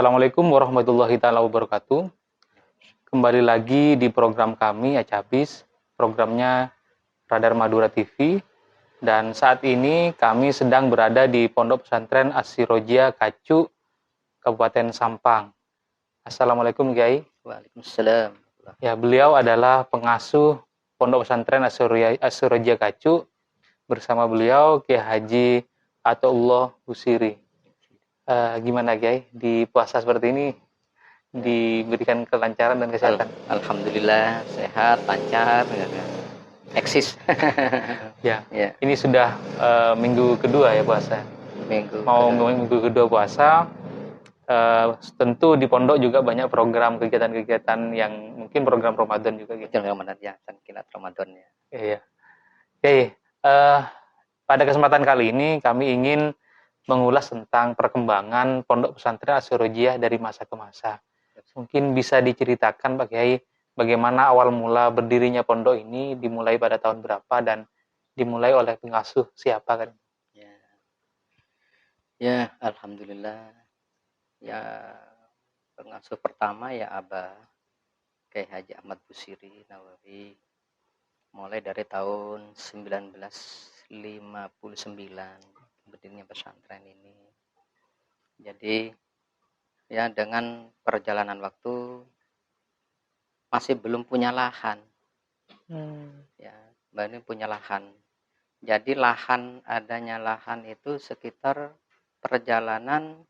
Assalamualaikum warahmatullahi taala wabarakatuh. Kembali lagi di program kami Acabis, programnya Radar Madura TV. Dan saat ini kami sedang berada di Pondok Pesantren As-Sirojia Kacu, Kabupaten Sampang. Assalamualaikum Kiai. Waalaikumsalam. Ya, beliau adalah pengasuh Pondok Pesantren As-Sirojia Kacu. Bersama beliau Kiai Haji Athaullah Busiri. Gimana Kiai, di puasa seperti ini diberikan kelancaran dan kesehatan? Alhamdulillah sehat, lancar, eksis. Ya. Ini sudah minggu kedua ya puasa. Minggu kedua puasa. Tentu di pondok juga banyak program kegiatan-kegiatan yang mungkin program Ramadan juga gitu. Ramadan ya, kilat Ramadan ya. Iya. Oke. Pada kesempatan kali ini kami ingin mengulas tentang perkembangan Pondok Pesantren As-Sirojia dari masa ke masa. Mungkin bisa diceritakan Pak Kiai, bagaimana awal mula berdirinya pondok ini, dimulai pada tahun berapa dan dimulai oleh pengasuh siapa kan? Ya, alhamdulillah. Ya, pengasuh pertama ya Abah Kiai Haji Ahmad Busiri Nawawi. Mulai dari tahun 1959 berdirinya pesantren ini. Jadi ya dengan perjalanan waktu masih belum punya lahan. Ya, baru punya lahan. Jadi adanya lahan itu sekitar perjalanan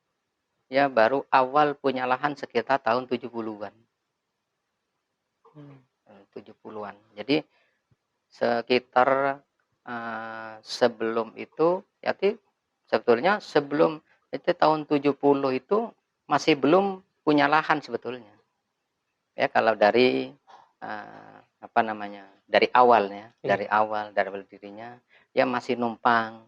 ya baru awal punya lahan sekitar tahun 70-an. 70-an. Jadi sekitar sebelum itu ya sebetulnya sebelum itu tahun 70 itu masih belum punya lahan sebetulnya. Ya kalau dari dari awalnya, dari awal berdirinya ya masih numpang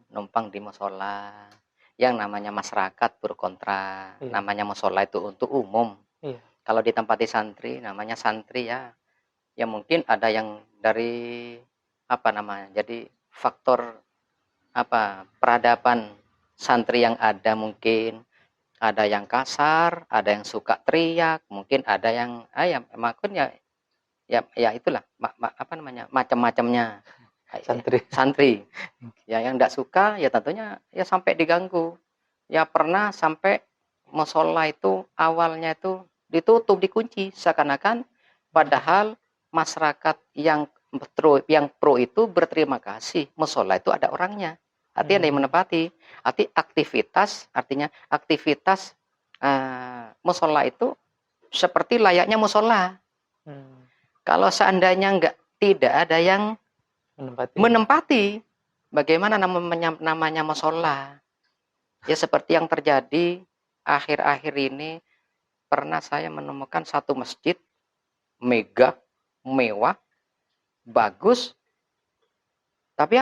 di musola. Yang namanya masyarakat berkontra, namanya musola itu untuk umum. Kalau ditempati santri, namanya santri ya. Ya mungkin ada yang dari jadi faktor peradaban santri yang ada, mungkin ada yang kasar, ada yang suka teriak, mungkin ada yang itulah macam-macamnya santri ya yang tidak suka ya tentunya ya sampai diganggu. Ya pernah sampai musola itu awalnya itu ditutup, dikunci, seakan-akan padahal masyarakat yang pro itu berterima kasih musola itu ada orangnya, artinya ada yang menepati. Artinya aktivitas musola itu seperti layaknya musola. Kalau seandainya tidak ada yang menempati, bagaimana namanya musola? Ya seperti yang terjadi akhir-akhir ini, pernah saya menemukan satu masjid megah, mewah, bagus, tapi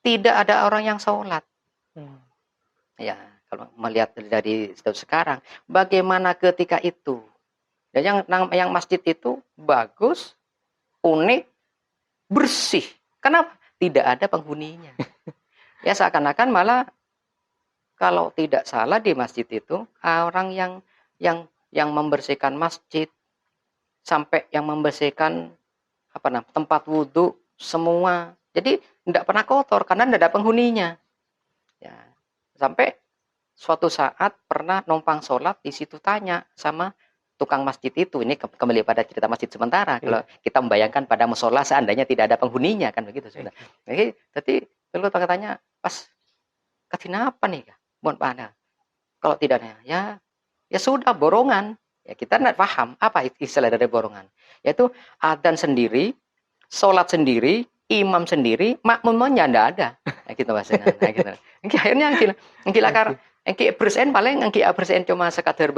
tidak ada orang yang sholat. Ya, kalau melihat dari sekarang, bagaimana ketika itu? Dan yang masjid itu bagus, unik, bersih. Kenapa? Tidak ada penghuninya. Ya seakan-akan malah kalau tidak salah di masjid itu orang yang membersihkan masjid, sampai yang membersihkan tempat wudhu semua. Jadi tidak pernah kotor karena tidak ada penghuninya. Ya, sampai suatu saat pernah numpang sholat di situ, tanya sama tukang masjid itu. Ini kembali pada cerita masjid sementara. Kalau kita membayangkan pada musola seandainya tidak ada penghuninya kan begitu sudah. Jadi lalu tanya, pas kenapa nih? Mohon pada. Kalau tidak ya sudah borongan. Ya kita tidak paham apa istilah dari borongan. Yaitu adzan sendiri, sholat sendiri, imam sendiri, makmumnya tidak ada. Nah, gitu bahasanya. Nah, gitu. Akhirnya engki bersen paling engki bersen cuma sekadar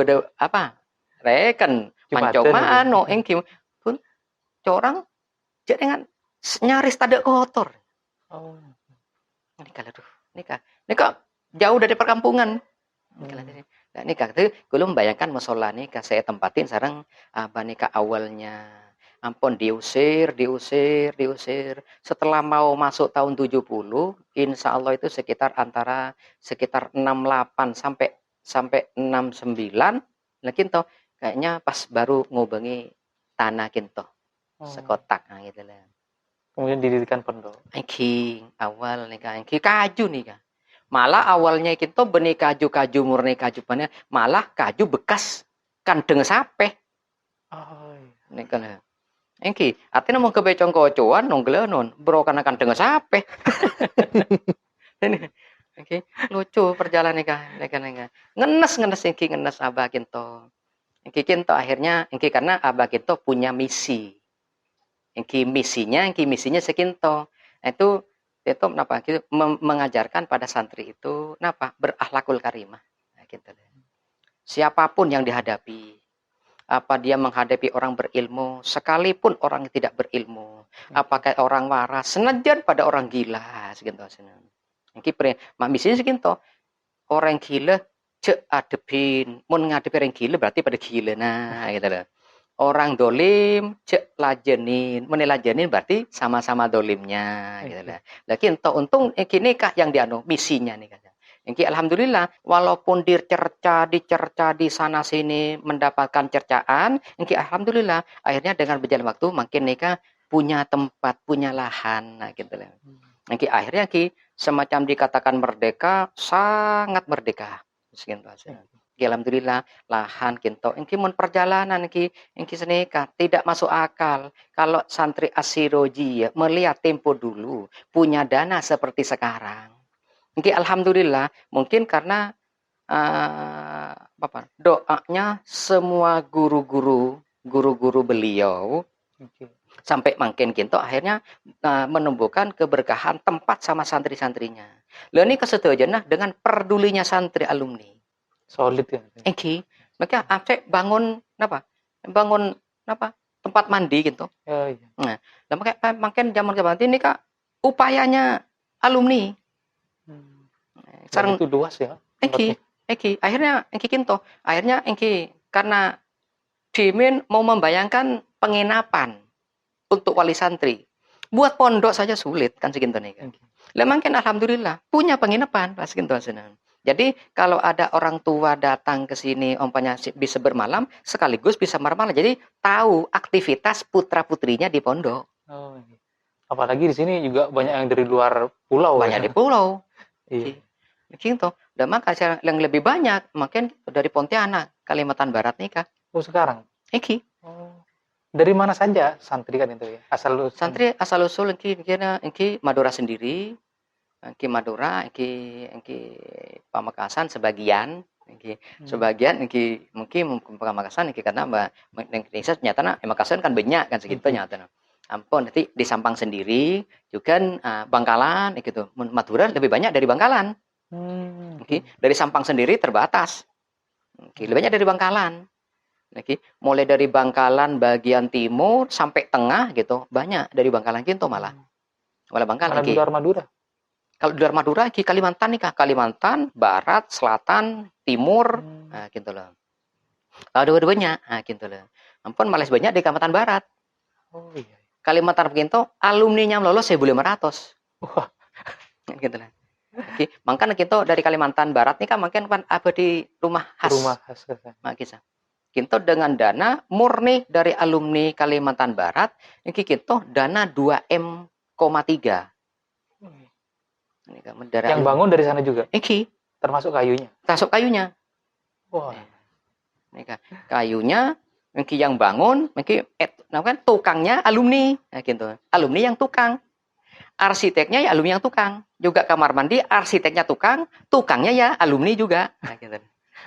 reken pancoma engki pun corang jadi dengan nyaris tidak kotor. Nikah jauh dari perkampungan. Nikah itu belum bayangkan musola nikah saya tempatin sekarang nikah awalnya. Ampun diusir. Setelah mau masuk tahun 70, insya Allah itu sekitar 68 sampai 69 Lah kinto kayaknya pas baru ngubengi tanah kinto sekotak gitu lah. Kemudian didirikan pondok. Iki awal nih kan, iki kaju nih kan. Malah awalnya kinto benih kaju murni kaju panen, malah kaju bekas kandeng sape. Oh, iya. Nih kan. Iki, artinya mau kebecong kocoan nongglenon, bro karena kandeng sape. Ini, iki lucu perjalanan nih kan. Ngenes iki ngenes abah kinto. Iki kinto akhirnya, iki karena abah kinto punya misi. Iki misinya sekinto. Itu kenapa? Mengajarkan pada santri itu kenapa? Berakhlakul karimah. Nah, gitu. Siapapun yang dihadapi, apa dia menghadapi orang berilmu, sekalipun orang yang tidak berilmu, apakah orang waras, senajan pada orang gila, segitu. Iki misinya sekinto. Orang gila cek adepin, mau ngadepi orang gila berarti pada gila, nah gitu loh. Orang dolim cek lajenin, menelajenin berarti sama-sama dolimnya gitu lah. Lakin untung ini kah yang dianu misinya nih kan. Ini alhamdulillah walaupun dicerca di sana sini mendapatkan cercaan, ini alhamdulillah akhirnya dengan berjalan waktu makin nikah punya tempat, punya lahan nah gitu lah. Ini akhirnya semacam dikatakan merdeka, sangat merdeka. Sekian bahasa. Alhamdulillah lahan kinto engki mun perjalanan engki seneka tidak masuk akal kalau santri Asiroji ya, melihat tempo dulu punya dana seperti sekarang. Engki alhamdulillah mungkin karena doanya semua guru-guru beliau sampai makin kinto akhirnya menumbuhkan keberkahan tempat sama santri-santrinya. Lalu ini kesetujuan dengan perdulinya santri alumni. Solid ya. Eki, mereka Aceh bangun tempat mandi gitu. Oh, iya. Nah, makin zaman ini kak upayanya alumni. Sarang itu luas ya. Eki, akhirnya karena Dimin mau membayangkan penginapan untuk wali santri. Buat pondok saja sulit kan segitu nih kan. Makin alhamdulillah punya penginapan pas segitu senang. Jadi kalau ada orang tua datang ke sini umpamanya bisa bermalam sekaligus bisa bermalam. Jadi tahu aktivitas putra-putrinya di pondok. Oh, iya. Apalagi di sini juga banyak yang dari luar pulau. Banyak di pulau. Iya. Gitu. Dan maka yang lebih banyak makin dari Pontianak, Kalimantan Barat nih Kak. Oh, sekarang. Iki. Oh. Dari mana saja santri kan itu ya? Santri asal usul engki Madura sendiri. Engki Madura, engki Pamekasan sebagian, sebagian engki mungkin Pamekasan engki karena Indonesia nyatana Pamekasan kan banyak kan segitu nyatana. Ampun nanti di Sampang sendiri juga Bangkalan gitu. Madura lebih banyak dari Bangkalan. Dari Sampang sendiri terbatas. Lebih banyak dari Bangkalan. Mulai dari Bangkalan bagian timur sampai tengah gitu banyak dari Bangkalan gitu malah. Malah Bangkalan Madura. Kalau di luar Madura, Kalimantan nih Kak. Kalimantan, Barat, Selatan, Timur, nah gitu loh. Dua-duanya, nah gitu loh. Ampun, malah banyak di Kalimantan Barat. Oh iya. Kalimantan begitu, alumninya lolos 1.500. Wah. Gitu loh. Makanya kita dari Kalimantan Barat nih kan makin apa di rumah khas. Rumah khas. Nah, kisah. Kita dengan dana murni dari alumni Kalimantan Barat, ini kita dana 2M,3. Yang bangun dari sana juga? Iki. Termasuk kayunya? Termasuk kayunya. Wah. Kayunya, yang bangun, kan tukangnya alumni. Nah, gitu. Alumni yang tukang. Arsiteknya ya alumni yang tukang. Juga kamar mandi, arsiteknya tukang, tukangnya ya alumni juga. Nah, gitu.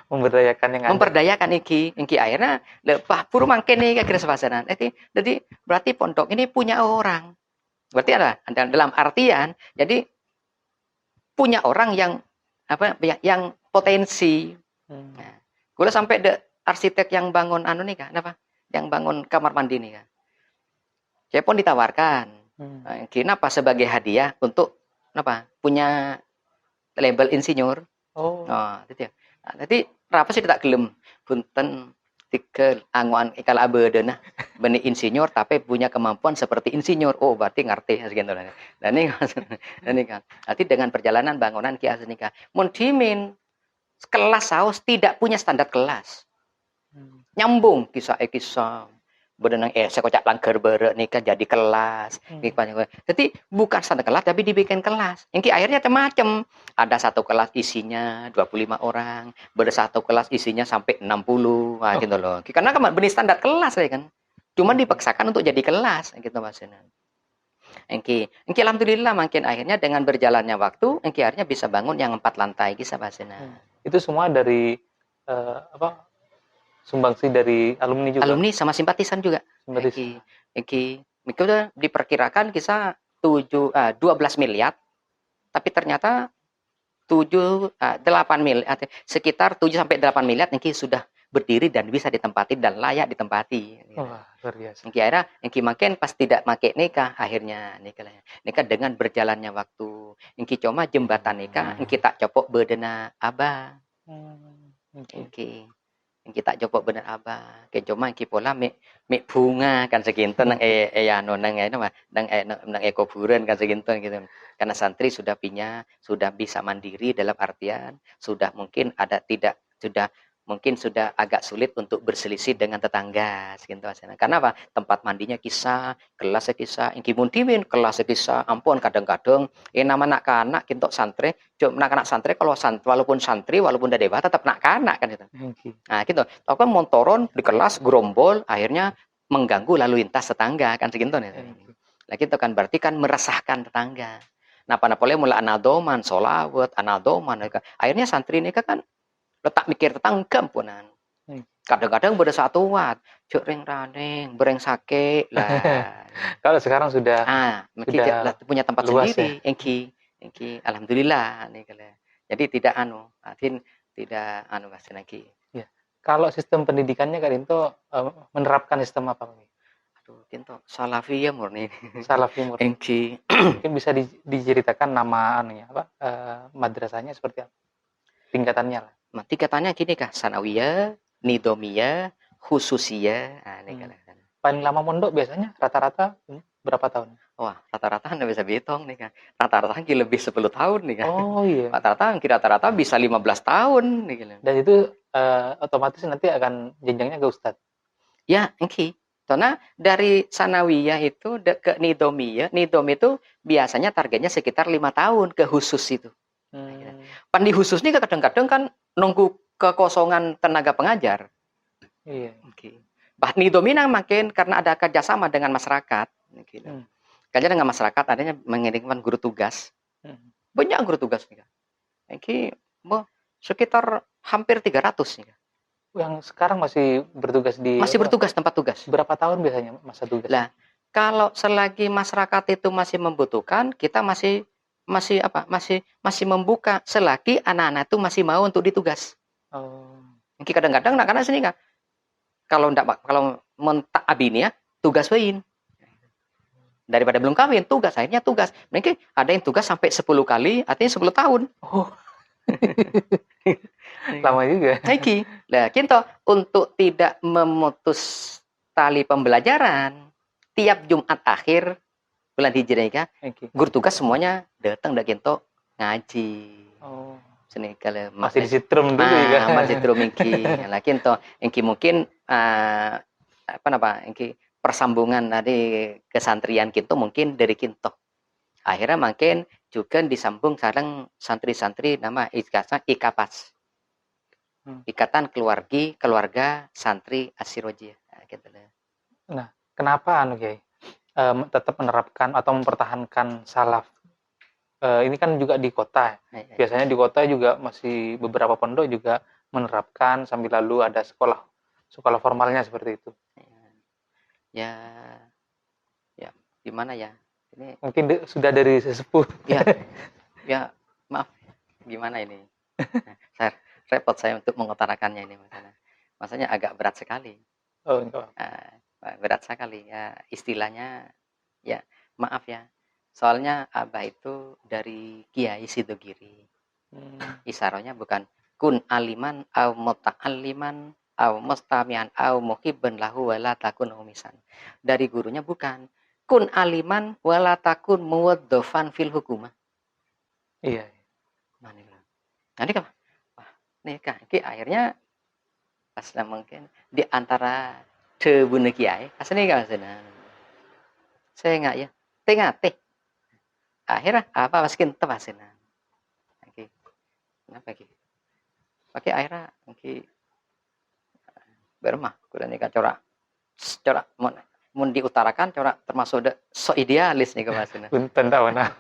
Memberdayakan iki akhirnya lepas puru mangke nih kira sepasanan. Jadi berarti pondok ini punya orang. Berarti ada dalam artian jadi punya orang yang yang potensi. Nah, gue sampai arsitek yang bangun nih kan, yang bangun kamar mandi nih kan. Saya pun ditawarkan, kenapa sebagai hadiah untuk punya label insinyur. Gitu ya. Nah, jadi berapa sih tak gelem punten tikel anguan ikal abedena benih insinyur tapi punya kemampuan seperti insinyur. Oh berarti ngerti segitu lah. Dan ini kan. Nanti dengan perjalanan bangunan Ki Asnika, mun dimin kelas saus tidak punya standar kelas. Nyambung kisah berenang sekocak langgar berek nih kan jadi kelas. Jadi bukan satu kelas tapi dibikin kelas. Yang akhirnya macam-macam. Ada satu kelas isinya 25 orang, satu kelas isinya sampai 60. Wah, gitu loh. Karena kan benih standar kelas ya kan. Cuma dipaksakan untuk jadi kelas gitu maksudnya. Engki alhamdulillah makin akhirnya dengan berjalannya waktu, engki akhirnya bisa bangun yang 4 lantai kisah maksudnya. Itu semua dari sumbangsi dari alumni juga. Alumni sama simpatisan juga. Engki diperkirakan kisah 12 miliar, tapi ternyata 8 miliar, sekitar 7 sampai 8 miliar engki sudah berdiri dan bisa ditempati dan layak ditempati. Wah, luar biasa. Engki akhirnya engki makin pas tidak make nikah akhirnya nikah dengan berjalannya waktu. Engki cuma jembatan nikah engki tak copok bedena abah. Engki tak copok bener abah. Ke cuma engki pola mek bunga kan seginten nang anu nang nang kuburan kan seginten gitu. Karena santri sudah bisa mandiri dalam artian sudah mungkin sudah agak sulit untuk berselisih dengan tetangga segitu aja. Karena apa? Tempat mandinya kisah, kelasnya kisah, ingki muntimin kelasnya kisah. Ampun kadang-kadang nama anak-anak kintok santri, anak-anak santri kalau walaupun udah dewasa tetap anak-anak kan itu. Nah, gitu. Tahu kan montoron di kelas gerombol akhirnya mengganggu lalu lintas tetangga kan segitu nih. Nah, gitu kan berarti kan meresahkan tetangga. Nah, boleh mulai anadoman, solawat, anadoman. Akhirnya santri ini kan letak mikir tentang kampunan. Kadang-kadang pada satu wat, cek ring raneng, bereng sakit lah. Kalau sekarang sudah punya tempat luas sendiri, ya? engki alhamdulillah nih kalian. Jadi tidak pasti lagi. Ya. Kalau sistem pendidikannya Kak Dinto menerapkan sistem apa? Aduh, Dinto salafiyah murni. Salafi murni. Engki mungkin bisa diceritakan nama madrasahnya seperti apa? Tingkatannya lah. Tingkatannya gini kah? Sanawiyah, nidomiyah, khususiyah. Paling lama mondok biasanya rata-rata berapa tahun? Wah, rata-rata Anda bisa hitung nih kan. Rata-rata lebih 10 tahun nih kan. Oh iya. Rata-rata bisa 15 tahun nih kan. Dan itu otomatis nanti akan jenjangnya ke ustadz. Ya, engki. Karena dari sanawiyah itu ke nidomiyah, nidom itu biasanya targetnya sekitar 5 tahun ke khusus itu. Pandi khusus ini kadang-kadang kan nunggu kekosongan tenaga pengajar. Iya. Bahkan nidomina makin karena ada kerjasama dengan masyarakat. Kerja dengan masyarakat adanya mengirimkan guru tugas. Banyak guru tugas nih. Sekitar hampir 300 nih. Yang sekarang masih bertugas tempat tugas. Berapa tahun biasanya masa tugas? Lah, kalau selagi masyarakat itu masih membutuhkan, kita masih membuka selagi anak-anak itu masih mau untuk ditugas. Kadang-kadang anak-anak sini kan kalau mentak abini ya tugas wain. Daripada belum kawin tugas akhirnya tugas. Mungkin ada yang tugas sampai 10 kali, artinya 10 tahun. Lama juga. Lah, kinto untuk tidak memutus tali pembelajaran, tiap Jumat akhir bulan Hijriah guru tugas semuanya datang dak kinto ngaji. Sini kalau masih disetrum dulu ya. Masih setrum ingki. Lah kinto ingki mungkin persambungan dari kesantrian kinto mungkin dari kinto. Akhirnya makin juga disambung sekarang santri-santri nama IKAPAS. Ikatan keluarga santri Asirojiyah. Nah, kenapa tetap menerapkan atau mempertahankan salaf? Ini kan juga di kota. Biasanya di kota juga masih beberapa pondok juga menerapkan sambil lalu ada sekolah formalnya seperti itu. Ya, gimana ya? Ini mungkin sudah dari sesepuh. Ya, maaf. Gimana ini? Repot saya untuk mengutarakannya ini masanya agak berat sekali. Berat sekali ya istilahnya ya, maaf ya. Soalnya abah itu dari Kiai Sidogiri. Isarohnya bukan kun aliman au muta'alliman au mustamian au muhibban lahu wala takun umisan. Dari gurunya bukan kun aliman wala takun muwaddafan fil hukumah. Iya. Nanti kan akhirnya Pas lah mungkin di antara debun kiai, asli kan sana. Saya nggak ya, tengah teh. Akhirnya apa masukin tepasina. Oke, kenapa ki? Pakai akhirnya oke bermah. Kurang ni kan corak mun diutarakan corak termasuk so idealis nih kemasina. Punten tahu nah.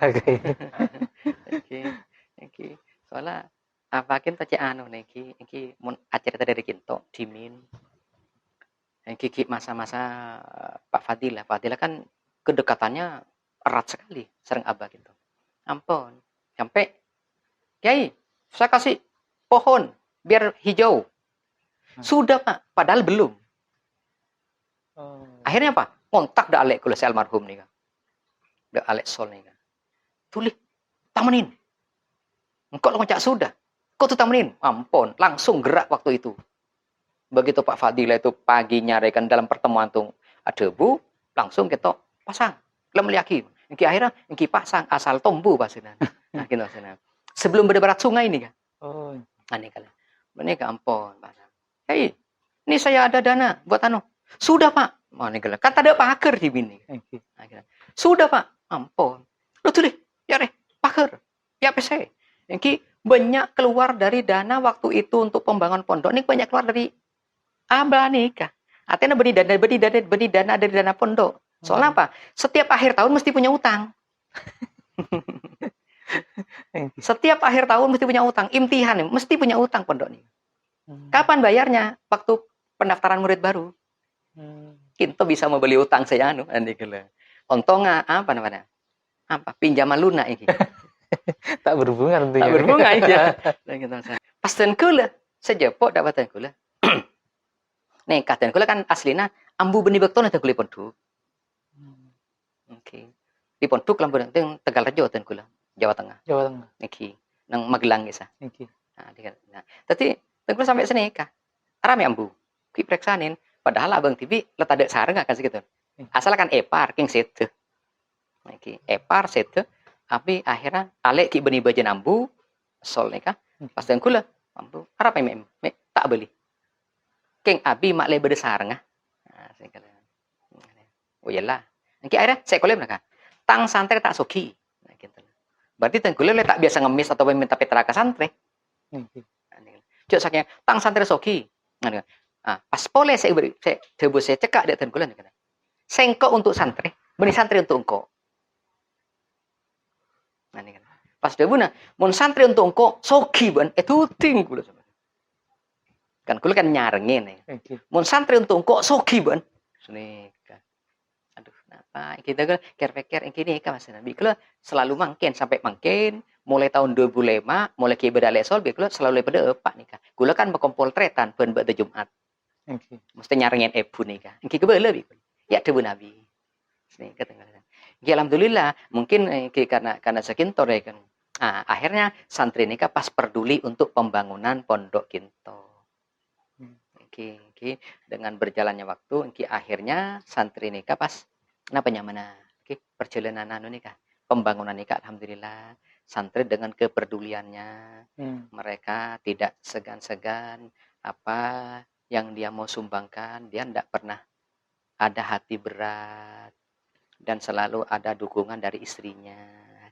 Oke. Soalnya apa kin tadi anu niki mun acara dari kinto dimin. Kiki masa-masa Pak Fadila. Fadila kan kedekatannya erat sekali sering abah gitu. Ampun. Sampai Kiai, saya kasih pohon biar hijau. Sudah Pak, padahal belum. Akhirnya apa? Kontak dah alek kula si almarhum nih kan. Dah alek sol nih kan. Tulis, tamanin. Engkau lo ngecak sudah. Kau tuh tamanin. Ampun, langsung gerak waktu itu. Begitu Pak Fadila itu pagi nyarikan dalam pertemuan tuh ada bu, langsung kita pasang. Lem liaki. Engki akhirnya engki pasang asal tombu pasinan. Nah, gitu pasinan. Sebelum berdebarat sungai ini kan. Oh. Aneh kali. Ini ke ampun pasang. Hei, ini saya ada dana buat anu. Sudah Pak. Mana kali. Kan ada paker di sini. Sudah Pak. Ampun. Lo tulis. Ya deh, paker. Ya PC. Engki banyak keluar dari dana waktu itu untuk pembangunan pondok. Ini banyak keluar dari abah nikah. Artinya beri dana dari dana pondok. Soalnya apa? Setiap akhir tahun mesti punya utang. Setiap akhir tahun mesti punya utang. Imtihan mesti punya utang pondok nih. Kapan bayarnya? Waktu pendaftaran murid baru. Kita bisa membeli utang saya anu. Untung apa namanya? Apa? Pinjaman lunak ini. Tak berhubungan tentunya. Tak berhubungan aja. Pas dan kula sejepok dapat kula. Nih kata kula kan aslinya ambu benih bekton ada kuli pondok. Oke. Di pondok Lampung Tegalrejo ten kula, Jawa Tengah. Jawa Tengah. Niki nang Magelang ya. Niki. Nah, tadi kula sampai sini kah. Rame ambu. Ki preksanin padahal abang TV letak ada sareng kan segitu. Asal kan epar king setu. Niki epar setu. Tapi akhirnya alek ki benih bajan ambu sol nih kah. Pas ten kula ambu arep me tak beli. King abi mak le bede sareng ah. Nah, saya kata. Oh iyalah. Niki akhirnya saya kolem nak. Tang santri tak soki. Nah, gitu. Berarti tengkulem le tak biasa ngemis atau minta petra ke santri. Cuk saknya tang santri soki. Nah, pas pole saya beri saya debu saya cekak dia tengkulem kata. Sengko untuk santri, benih santri untuk engko. Nah, ini kan. Pas debu nah, mun santri untuk engko soki ban itu tinggal. Kan kula kan nyarengin nih. Mun santri untuk engko soki ban. Sini kan. Aduh, kenapa? Kita kan pikir ini kan Mas Nabi. Kula selalu mangkin sampai mangkin mulai tahun 2005 mulai ki bedale sol kula selalu pada Pak nih kan. Kula kan berkumpul tretan ben pada Jumat. Mesti nyarengin ibu nih kan. Ki kebele bi. Ya debu Nabi. Sini ketengah. Ya alhamdulillah mungkin karena sekintor ya kan. Nah, akhirnya santri nikah pas peduli untuk pembangunan pondok kinto. Dengan berjalannya waktu, akhirnya santri nikah pas kenapa mana? Perjalanan anu nikah, pembangunan nikah, alhamdulillah santri dengan kepeduliannya, mereka tidak segan-segan apa yang dia mau sumbangkan, dia tidak pernah ada hati berat dan selalu ada dukungan dari istrinya,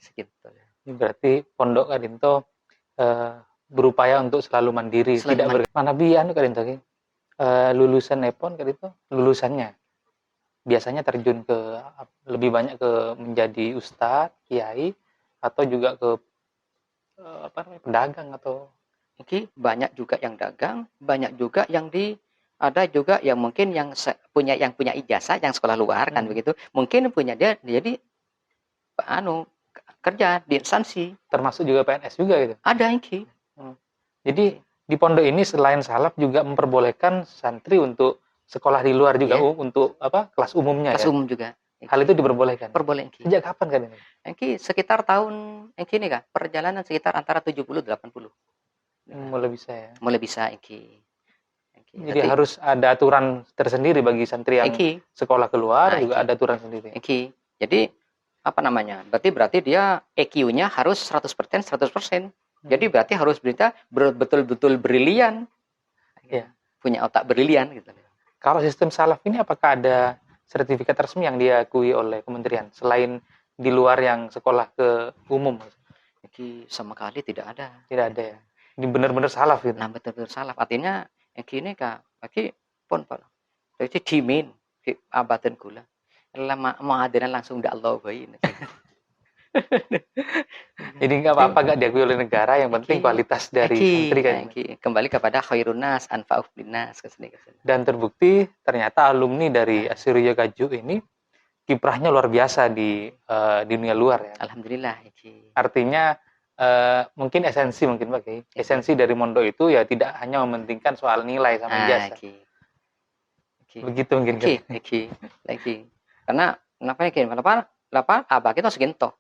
segitu. Berarti pondok Kadinto berupaya untuk selalu mandiri, tidak bermanabi anu Kadinto lulusan Epon itu lulusannya biasanya terjun ke lebih banyak ke menjadi ustadz, kiai atau juga ke pedagang atau banyak juga yang dagang, banyak juga yang ada juga yang mungkin yang punya ijazah yang sekolah luar kan begitu, mungkin punya dia jadi kerja di instansi, termasuk juga PNS juga gitu. Ada Jadi di pondok ini selain salaf juga memperbolehkan santri untuk sekolah di luar juga untuk kelas umumnya. Kelas umum juga. Hal itu diperbolehkan. Perboleh. Sejak kapan kan ini? Sekitar tahun ini kah? Perjalanan sekitar antara 70-80. Mulai bisa ya. Mulai bisa Jadi harus ada aturan tersendiri bagi santri yang sekolah keluar juga ada aturan sendiri. Jadi apa namanya? Berarti dia EQ-nya harus 100%. Jadi berarti harus betul-betul brilian. Ya. punya otak brilian gitu. Kalau sistem salaf ini apakah ada sertifikat resmi yang diakui oleh kementerian selain di luar yang sekolah ke umum? Jadi sama kali tidak ada. Tidak ada ya. Ini benar-benar salaf gitu. Nah betul-betul salaf. Artinya yang gini kak, bagi pun pak. Jadi dimin, di abadan gula. Lama mau langsung ndak Allah bayin. Jadi nggak apa-apa nggak diakui oleh negara, yang penting kualitas dari santri kan. Kembali kepada khairun nas anfa'u linnas kesini. Dan terbukti ternyata alumni dari Asiriyah Gaju ini kiprahnya luar biasa di dunia luar ya. Alhamdulillah. Artinya mungkin Pak Kiai. Esensi dari mondok itu ya tidak hanya mementingkan soal nilai sama ijazah. Begitu mungkin. Lagi. Karena kenapa ya gini? Kenapa? Abah kita seginto.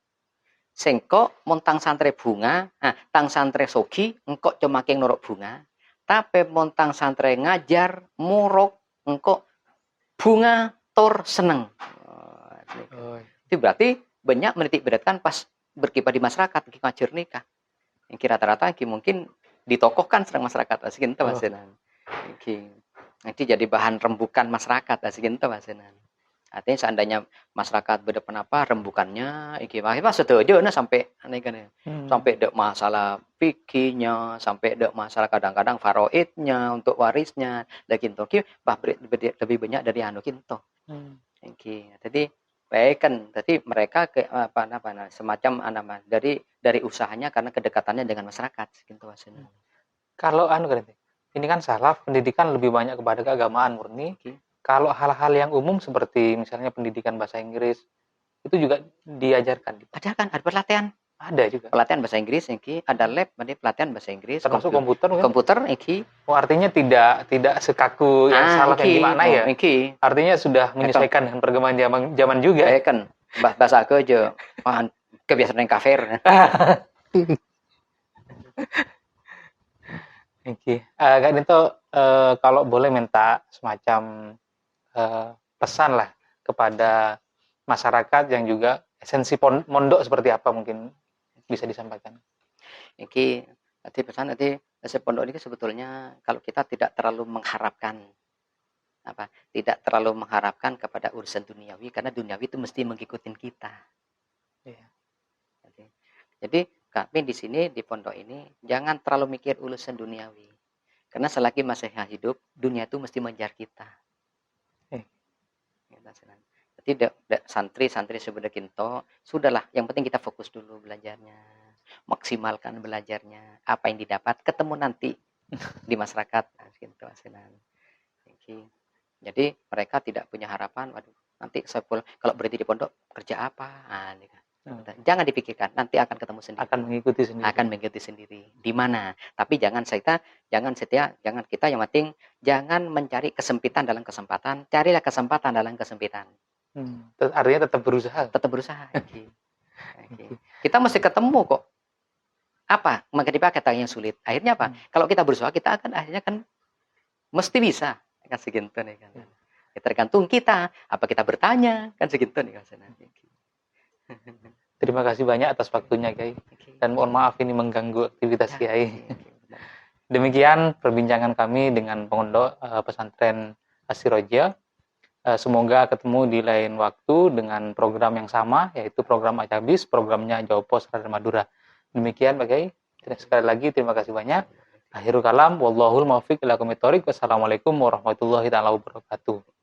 Sengko montang santri bunga, tang santri sogi, engkau cuma keng norok bunga, tapi montang santri ngajar, murok, engkau bunga tor seneng. Itu berarti banyak menitik beratkan pas berkibar di masyarakat, ngajar nikah. Yang rata-rata mungkin ditokohkan serang masyarakat, asikin tuh masenan. Nanti jadi bahan rembukan masyarakat, asikin tuh masenan. Artinya seandainya masyarakat berdepan apa rembukannya, mas setuju nah sampai aneh kan ya, sampai dek masalah fikihnya, sampai dek masalah kadang-kadang faraidnya untuk warisnya, lagi toki lebih banyak dari anu kinto. Jadi baik kan, jadi mereka ke semacam dari usahanya karena kedekatannya dengan masyarakat, gitu maksudnya. Kalau anu kan ini kan salaf, pendidikan lebih banyak kepada keagamaan murni. Kalau hal-hal yang umum seperti misalnya pendidikan bahasa Inggris itu juga diajarkan. Ajarkan, ada pelatihan. Ada juga. Pelatihan bahasa Inggris ada lab, pelatihan bahasa Inggris. Termasuk komputer kan? Komputer Oh, artinya tidak sekaku yang salah yang gimana ya? Artinya sudah menyesuaikan dengan perkembangan zaman juga. Kan bahasa aku aja. Kebiasaan yang kafir. Kak Dinto, kalau boleh minta semacam pesan lah kepada masyarakat yang juga esensi mondok seperti apa mungkin bisa disampaikan. Nanti pesan esensi pondok ini sebetulnya kalau kita tidak terlalu mengharapkan kepada urusan duniawi, karena duniawi itu mesti mengikuti kita. Jadi kami di sini di pondok ini jangan terlalu mikir urusan duniawi, karena selagi masih hidup dunia itu mesti mengejar kita. Jadi santri sebenarnya kinto sudahlah, yang penting kita fokus dulu belajarnya, maksimalkan belajarnya, apa yang didapat ketemu nanti di masyarakat. Jadi mereka tidak punya harapan, waduh nanti saya kalau berhenti di pondok kerja apa? Jangan dipikirkan, nanti akan ketemu sendiri. Akan mengikuti sendiri. Di mana? Tapi jangan kita yang penting jangan mencari kesempitan dalam kesempatan, carilah kesempatan dalam kesempitan. Artinya tetap berusaha. Kita mesti ketemu kok. Apa? Maka dipakai yang sulit. Akhirnya apa? Kalau kita berusaha, kita akan akhirnya kan mesti bisa. Kan segitu nih kan. Tergantung kita. Apa kita bertanya? Kan segitu nih kan. Terima kasih banyak atas waktunya, Kiai. Dan mohon maaf ini mengganggu aktivitas Kiai. Demikian perbincangan kami dengan pondok pesantren Asirojah. Semoga ketemu di lain waktu dengan program yang sama, yaitu program Acabis, programnya Jawa Pos Radar Madura. Demikian, Pak Kiai. Sekali lagi terima kasih banyak. Akhirul kalam, wallahul muwaffiq ila aqwamit thoriq. Wassalamualaikum warahmatullahi wabarakatuh.